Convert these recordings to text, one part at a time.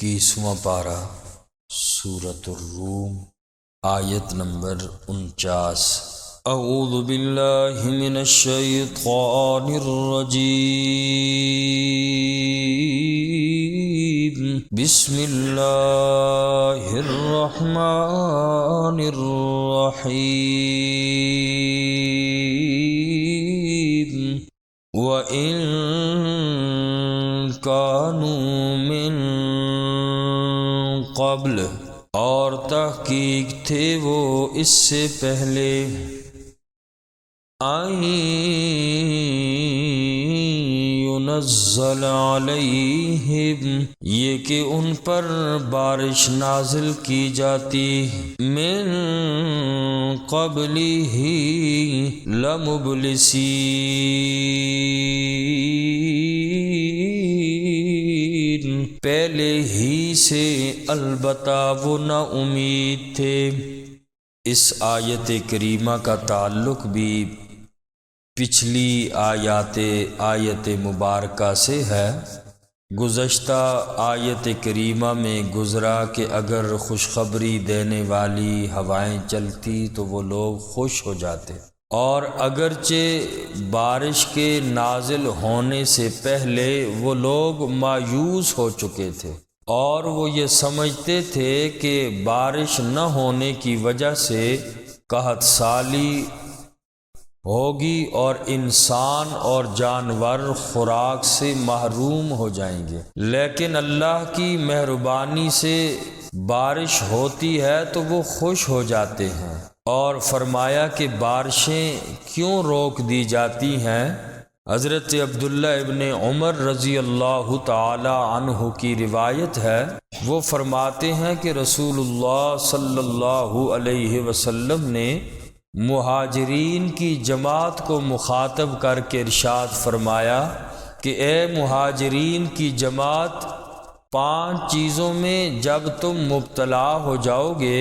21واں پارہ سورۃ الروم، آیت نمبر 49۔ اعوذ باللہ من الشیطان الرجیم، بسم اللہ الرحمن الرحیم۔ وَإِن كَانُوا مِن قبل، اور تحقیق تھے وہ اس سے پہلے، ان ينزل علیہم، یہ کہ ان پر بارش نازل کی جاتی، من قبلہ لمبلسین، پہلے ہی سے البتہ وہ نا امید تھے۔ اس آیت کریمہ کا تعلق بھی پچھلی آیت مبارکہ سے ہے۔ گزشتہ آیت کریمہ میں گزرا کہ اگر خوشخبری دینے والی ہوائیں چلتی تو وہ لوگ خوش ہو جاتے، اور اگرچہ بارش کے نازل ہونے سے پہلے وہ لوگ مایوس ہو چکے تھے، اور وہ یہ سمجھتے تھے کہ بارش نہ ہونے کی وجہ سے قحط سالی ہوگی اور انسان اور جانور خوراک سے محروم ہو جائیں گے، لیکن اللہ کی مہربانی سے بارش ہوتی ہے تو وہ خوش ہو جاتے ہیں۔ اور فرمایا کہ بارشیں کیوں روک دی جاتی ہیں؟ حضرت عبداللہ ابن عمر رضی اللہ تعالی عنہ کی روایت ہے، وہ فرماتے ہیں کہ رسول اللہ صلی اللہ علیہ وسلم نے مہاجرین کی جماعت کو مخاطب کر کے ارشاد فرمایا کہ اے مہاجرین کی جماعت، 5 چیزوں میں جب تم مبتلا ہو جاؤ گے،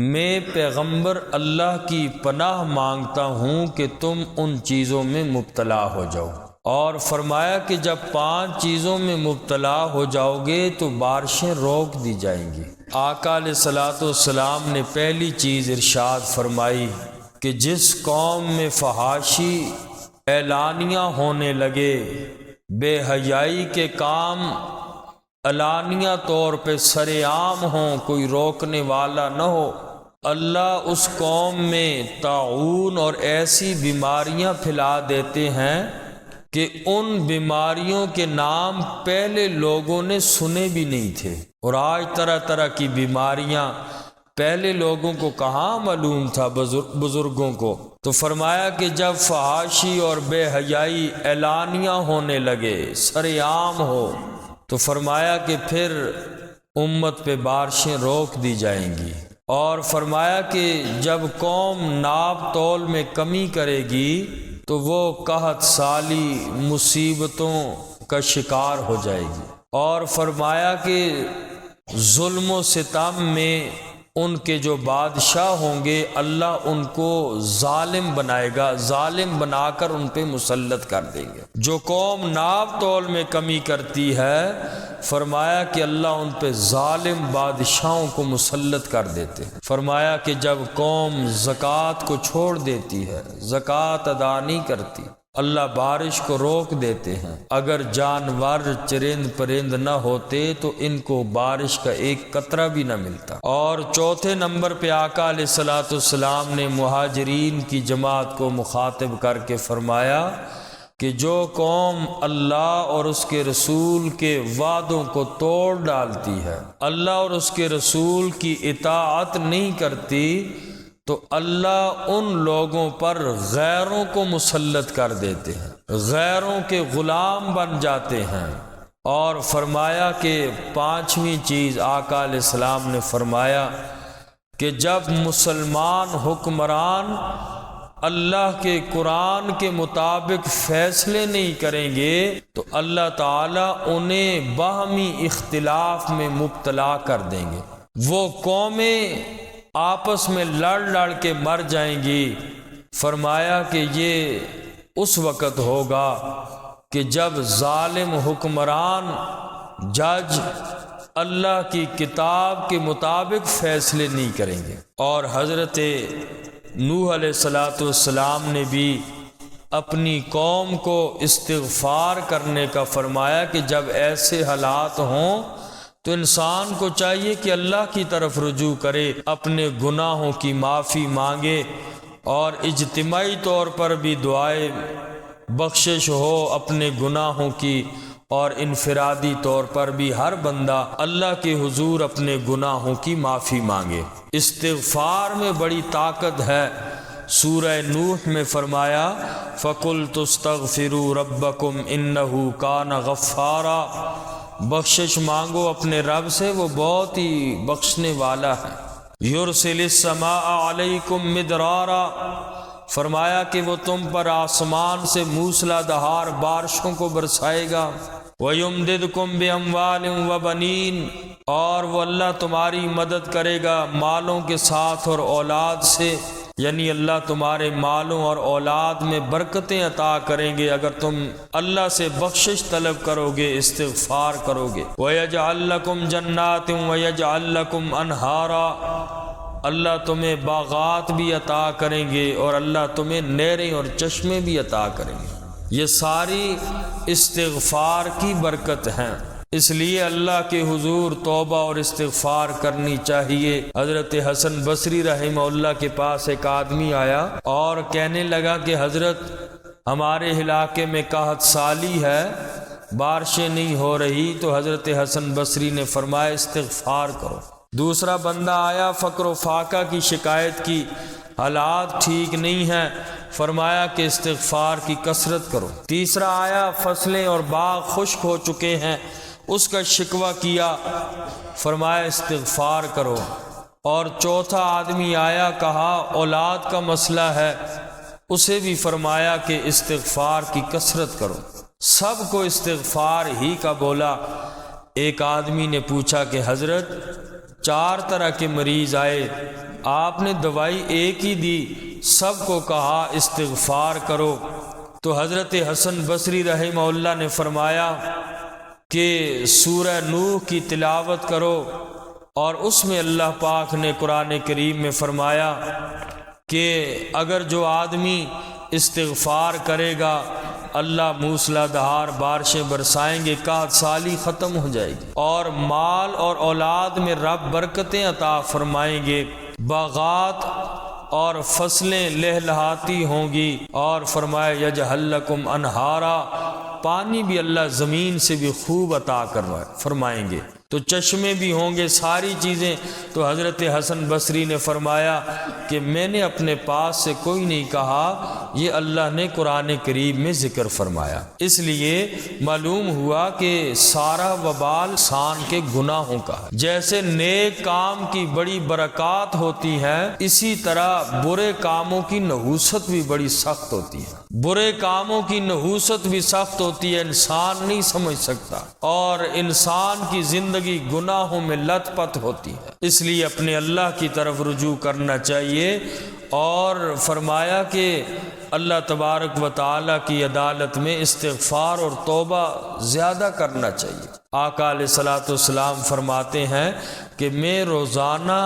میں پیغمبر اللہ کی پناہ مانگتا ہوں کہ تم ان چیزوں میں مبتلا ہو جاؤ۔ اور فرمایا کہ جب 5 چیزوں میں مبتلا ہو جاؤ گے تو بارشیں روک دی جائیں گی۔ آقا علیہ الصلوۃ والسلام نے پہلی چیز ارشاد فرمائی کہ جس قوم میں فحاشی اعلانیہ ہونے لگے، بے حیائی کے کام علانیہ طور پہ سر عام ہوں، کوئی روکنے والا نہ ہو، اللہ اس قوم میں طاعون اور ایسی بیماریاں پھیلا دیتے ہیں کہ ان بیماریوں کے نام پہلے لوگوں نے سنے بھی نہیں تھے، اور آج طرح طرح کی بیماریاں پہلے لوگوں کو کہاں معلوم تھا، بزرگوں کو۔ تو فرمایا کہ جب فحاشی اور بے حیائی اعلانیہ ہونے لگے، سر عام ہو، تو فرمایا کہ پھر امت پہ بارشیں روک دی جائیں گی۔ اور فرمایا کہ جب قوم ناپ تول میں کمی کرے گی تو وہ قحط سالی مصیبتوں کا شکار ہو جائے گی۔ اور فرمایا کہ ظلم و ستم میں ان کے جو بادشاہ ہوں گے، اللہ ان کو ظالم بنائے گا، ظالم بنا کر ان پہ مسلط کر دیں گے۔ جو قوم ناپ تول میں کمی کرتی ہے، فرمایا کہ اللہ ان پہ ظالم بادشاہوں کو مسلط کر دیتے ہیں۔ فرمایا کہ جب قوم زکوٰۃ کو چھوڑ دیتی ہے، زکوٰۃ ادا نہیں کرتی، اللہ بارش کو روک دیتے ہیں۔ اگر جانور چرند پرند نہ ہوتے تو ان کو بارش کا ایک قطرہ بھی نہ ملتا۔ اور چوتھے نمبر پہ آقا علیہ الصلوۃ والسلام نے مہاجرین کی جماعت کو مخاطب کر کے فرمایا کہ جو قوم اللہ اور اس کے رسول کے وعدوں کو توڑ ڈالتی ہے، اللہ اور اس کے رسول کی اطاعت نہیں کرتی، تو اللہ ان لوگوں پر غیروں کو مسلط کر دیتے ہیں، غیروں کے غلام بن جاتے ہیں۔ اور فرمایا کہ 5ویں چیز آقا علیہ السلام نے فرمایا کہ جب مسلمان حکمران اللہ کے قرآن کے مطابق فیصلے نہیں کریں گے تو اللہ تعالیٰ انہیں باہمی اختلاف میں مبتلا کر دیں گے، وہ قومیں آپس میں لڑ لڑ کے مر جائیں گی۔ فرمایا کہ یہ اس وقت ہوگا کہ جب ظالم حکمران، جج اللہ کی کتاب کے مطابق فیصلے نہیں کریں گے۔ اور حضرت نوح علیہ السلام نے بھی اپنی قوم کو استغفار کرنے کا فرمایا کہ جب ایسے حالات ہوں تو انسان کو چاہیے کہ اللہ کی طرف رجوع کرے، اپنے گناہوں کی معافی مانگے، اور اجتماعی طور پر بھی دعائے بخشش ہو اپنے گناہوں کی، اور انفرادی طور پر بھی ہر بندہ اللہ کے حضور اپنے گناہوں کی معافی مانگے۔ استغفار میں بڑی طاقت ہے۔ سورہ نوح میں فرمایا فَقُلْتُ اسْتَغْفِرُوا رَبَّكُمْ إِنَّهُ كَانَ غَفَّارًا، بخشش مانگو اپنے رب سے، وہ بہت ہی بخشنے والا ہے۔ یرسل السماء علیکم مدرارا، فرمایا کہ وہ تم پر آسمان سے موسلا دھار بارشوں کو برسائے گا۔ وَيُمْدِدْكُمْ بِأَمْوَالٍ وَبَنِينَ، اور وہ اللہ تمہاری مدد کرے گا مالوں کے ساتھ اور اولاد سے، یعنی اللہ تمہارے مالوں اور اولاد میں برکتیں عطا کریں گے اگر تم اللہ سے بخشش طلب کرو گے، استغفار کرو گے۔ وَيَجْعَلْ لَكُمْ جَنَّاتٍ وَيَجْعَلْ لَكُمْ أَنْهَارًا، اللہ تمہیں باغات بھی عطا کریں گے اور اللہ تمہیں نہریں اور چشمے بھی عطا کریں گے۔ یہ ساری استغفار کی برکت ہیں، اس لیے اللہ کے حضور توبہ اور استغفار کرنی چاہیے۔ حضرت حسن بصری رحمہ اللہ کے پاس ایک آدمی آیا اور کہنے لگا کہ حضرت ہمارے علاقے میں قحط سالی ہے، بارشیں نہیں ہو رہی، تو حضرت حسن بصری نے فرمایا استغفار کرو۔ دوسرا بندہ آیا، فقر و فاقہ کی شکایت کی، حالات ٹھیک نہیں ہیں، فرمایا کہ استغفار کی کثرت کرو۔ تیسرا آیا، فصلیں اور باغ خشک ہو چکے ہیں، اس کا شکوہ کیا، فرمایا استغفار کرو۔ اور چوتھا آدمی آیا، کہا اولاد کا مسئلہ ہے، اسے بھی فرمایا کہ استغفار کی کثرت کرو۔ سب کو استغفار ہی کا بولا۔ ایک آدمی نے پوچھا کہ حضرت 4 طرح کے مریض آئے، آپ نے دوائی ایک ہی دی، سب کو کہا استغفار کرو۔ تو حضرت حسن بصری رحمہ اللہ نے فرمایا کہ سورہ نوح کی تلاوت کرو، اور اس میں اللہ پاک نے قرآن کریم میں فرمایا کہ اگر جو آدمی استغفار کرے گا اللہ موسلا دھار بارشیں برسائیں گے، قحط سالی ختم ہو جائے گی، اور مال اور اولاد میں رب برکتیں عطا فرمائیں گے، باغات اور فصلیں لہلہاتی ہوں گی، اور فرمایا یجعل لکم انہارا، پانی بھی اللہ زمین سے بھی خوب عطا فرمائیں گے، تو چشمے بھی ہوں گے، ساری چیزیں۔ تو حضرت حسن بصری نے فرمایا کہ میں نے اپنے پاس سے کوئی نہیں کہا، یہ اللہ نے قرآن کریم میں ذکر فرمایا۔ اس لیے معلوم ہوا کہ سارا وبال انسان کے گناہوں کا ہے۔ جیسے نیک کام کی بڑی برکات ہوتی ہیں، اسی طرح برے کاموں کی نحوست بھی بڑی سخت ہوتی ہے۔ برے کاموں کی نحوست بھی سخت ہوتی ہے، انسان نہیں سمجھ سکتا، اور انسان کی زندگی گناہوں میں لت پت ہوتی ہے۔ اس لیے اپنے اللہ کی طرف رجوع کرنا چاہیے، اور فرمایا کہ اللہ تبارک و تعالیٰ کی عدالت میں استغفار اور توبہ زیادہ کرنا چاہیے۔ آقا علیہ الصلوۃ والسلام فرماتے ہیں کہ میں روزانہ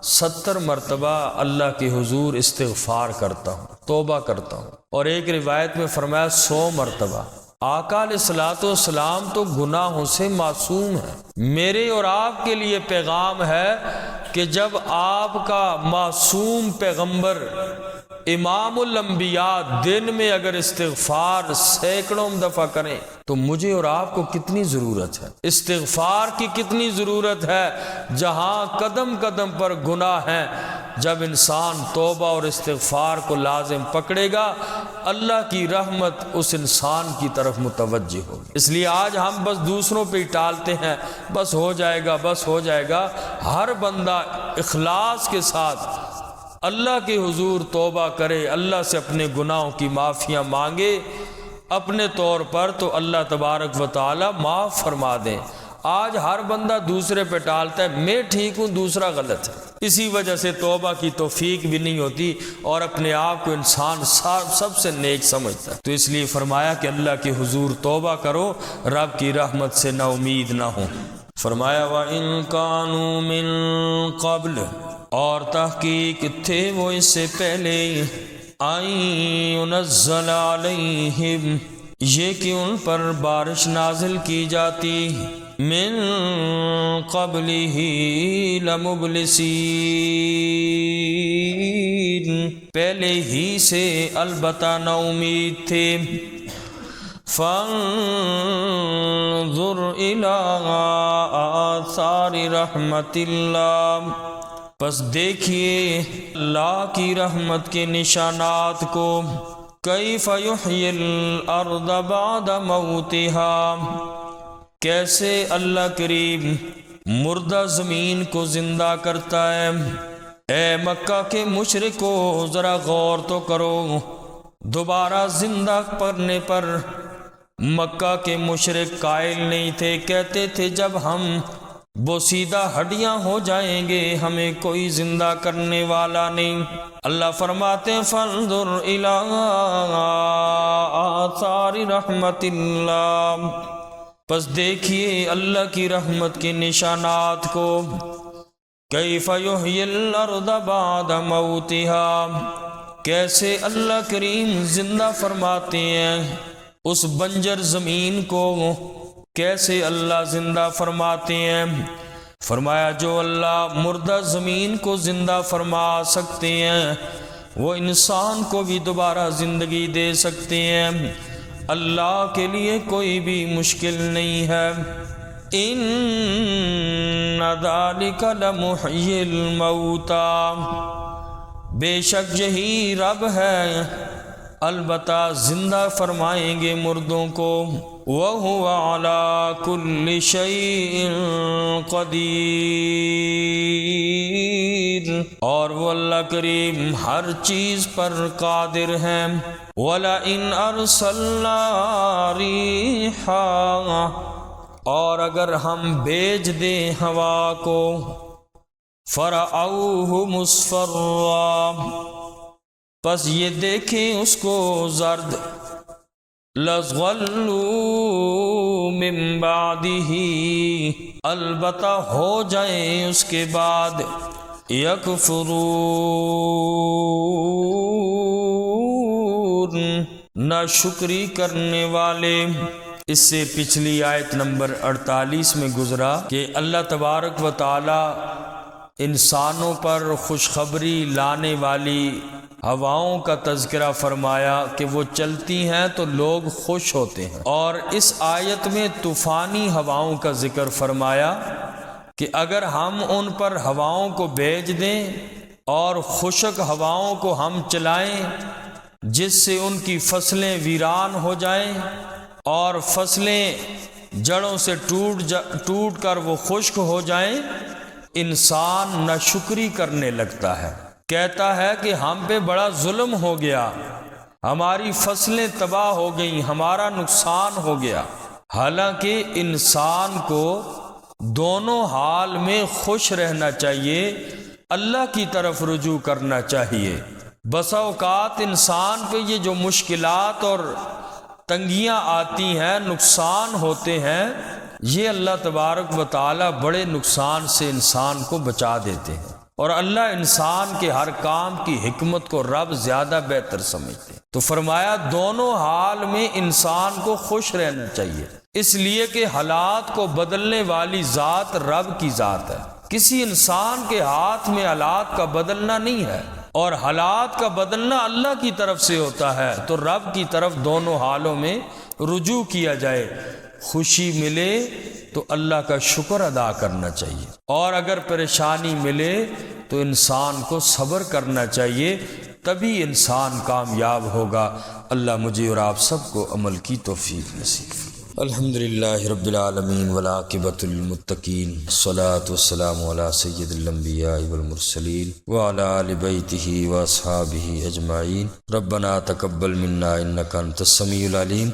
70 مرتبہ اللہ کے حضور استغفار کرتا ہوں، توبہ کرتا ہوں، اور ایک روایت میں فرمایا 100 مرتبہ۔ آقا علیہ الصلوۃ والسلام تو گناہوں سے معصوم ہیں۔ میرے اور آپ کے لیے پیغام ہے کہ جب آپ کا معصوم پیغمبر امام الانبیاء دن میں اگر استغفار سینکڑوں دفعہ کریں تو مجھے اور آپ کو کتنی ضرورت ہے، استغفار کی کتنی ضرورت ہے، جہاں قدم قدم پر گناہ ہیں۔ جب انسان توبہ اور استغفار کو لازم پکڑے گا، اللہ کی رحمت اس انسان کی طرف متوجہ ہوگی۔ اس لیے آج ہم بس دوسروں پہ ہی ٹالتے ہیں، بس ہو جائے گا، بس ہو جائے گا۔ ہر بندہ اخلاص کے ساتھ اللہ کے حضور توبہ کرے، اللہ سے اپنے گناہوں کی معافیاں مانگے اپنے طور پر، تو اللہ تبارک و تعالی معاف فرما دیں۔ آج ہر بندہ دوسرے پہ ٹالتا ہے، میں ٹھیک ہوں دوسرا غلط ہے، اسی وجہ سے توبہ کی توفیق بھی نہیں ہوتی، اور اپنے آپ کو انسان سب سے نیک سمجھتا ہے۔ تو اس لیے فرمایا کہ اللہ کے حضور توبہ کرو، رب کی رحمت سے نا امید نہ ہو۔ فرمایا وَإِن كَانُوا مِن قَبْلُ، اور تحقیق تھے وہ اس سے پہلے، أَن يُنَزَّلَ عَلَيْهِمْ، یہ کہ ان پر بارش نازل کی جاتی، من قبلہ لمبلسین، پہلے ہی سے البتہ نا امید تھے۔ فانظر الی آثار رحمت اللہ، پس دیکھیے اللہ کی رحمت کے نشانات کو، کیف یحیی الارض بعد موتها، کیسے اللہ کریم مردہ زمین کو زندہ کرتا ہے۔ اے مکہ کے مشرکو ذرا غور تو کرو، دوبارہ زندہ کرنے پر مکہ کے مشرک قائل نہیں تھے، کہتے تھے جب ہم بوسیدہ ہڈیاں ہو جائیں گے ہمیں کوئی زندہ کرنے والا نہیں۔ اللہ فرماتے ہیں فانظر الی آثار رحمت اللہ، پس دیکھیے اللہ کی رحمت کے نشانات کو، کیف یحیی الارض بعد موتها، کیسے اللہ کریم زندہ فرماتے ہیں اس بنجر زمین کو، کیسے اللہ زندہ فرماتے ہیں۔ فرمایا جو اللہ مردہ زمین کو زندہ فرما سکتے ہیں وہ انسان کو بھی دوبارہ زندگی دے سکتے ہیں، اللہ کے لیے کوئی بھی مشکل نہیں ہے۔ ان ذالک لمحیی الموتى، بے شک یہی رب ہے البتہ زندہ فرمائیں گے مردوں کو، وَهُوَ عَلَى كُلِّ شَيْءٍ قَدِيرٌ، اور وہ اللہ کریم ہر چیز پر قادر ہیں۔ وَلَئِنْ أَرْسَلْنَا رِيحًا، اور اگر ہم بھیج دیں ہوا کو، فَرَأَوْهُ مُصْفَرًّا، پس یہ دیکھیں اس کو زرد، لَظَلُّوا مِن بَعْدِهِ، البتہ ہو جائیں اس کے بعد، یکفرون، ناشکری کرنے والے۔ اس سے پچھلی آیت نمبر 48 میں گزرا کہ اللہ تبارک و تعالی انسانوں پر خوشخبری لانے والی ہواؤں کا تذکرہ فرمایا کہ وہ چلتی ہیں تو لوگ خوش ہوتے ہیں، اور اس آیت میں طوفانی ہواؤں کا ذکر فرمایا کہ اگر ہم ان پر ہواؤں کو بھیج دیں اور خشک ہواؤں کو ہم چلائیں جس سے ان کی فصلیں ویران ہو جائیں اور فصلیں جڑوں سے ٹوٹ کر وہ خشک ہو جائیں، انسان ناشکری کرنے لگتا ہے، کہتا ہے کہ ہم پہ بڑا ظلم ہو گیا، ہماری فصلیں تباہ ہو گئیں، ہمارا نقصان ہو گیا۔ حالانکہ انسان کو دونوں حال میں خوش رہنا چاہیے، اللہ کی طرف رجوع کرنا چاہیے۔ بسا اوقات انسان پہ یہ جو مشکلات اور تنگیاں آتی ہیں، نقصان ہوتے ہیں، یہ اللہ تبارک و تعالی بڑے نقصان سے انسان کو بچا دیتے ہیں، اور اللہ انسان کے ہر کام کی حکمت کو رب زیادہ بہتر سمجھتے ہیں۔ تو فرمایا دونوں حال میں انسان کو خوش رہنا چاہیے، اس لیے کہ حالات کو بدلنے والی ذات رب کی ذات ہے، کسی انسان کے ہاتھ میں حالات کا بدلنا نہیں ہے، اور حالات کا بدلنا اللہ کی طرف سے ہوتا ہے۔ تو رب کی طرف دونوں حالوں میں رجوع کیا جائے، خوشی ملے تو اللہ کا شکر ادا کرنا چاہیے، اور اگر پریشانی ملے تو انسان کو صبر کرنا چاہیے، تبھی انسان کامیاب ہوگا۔ اللہ مجھے اور آپ سب کو عمل کی توفیق نصیب۔ الحمدللہ رب العالمین والعاقبۃ للمتقین، الصلاۃ والسلام علی سید الانبیاء والمرسلین وعلی آل بیتہ واصحابہ اجمعین۔ ربنا تقبل منا انک انت السمیع العلیم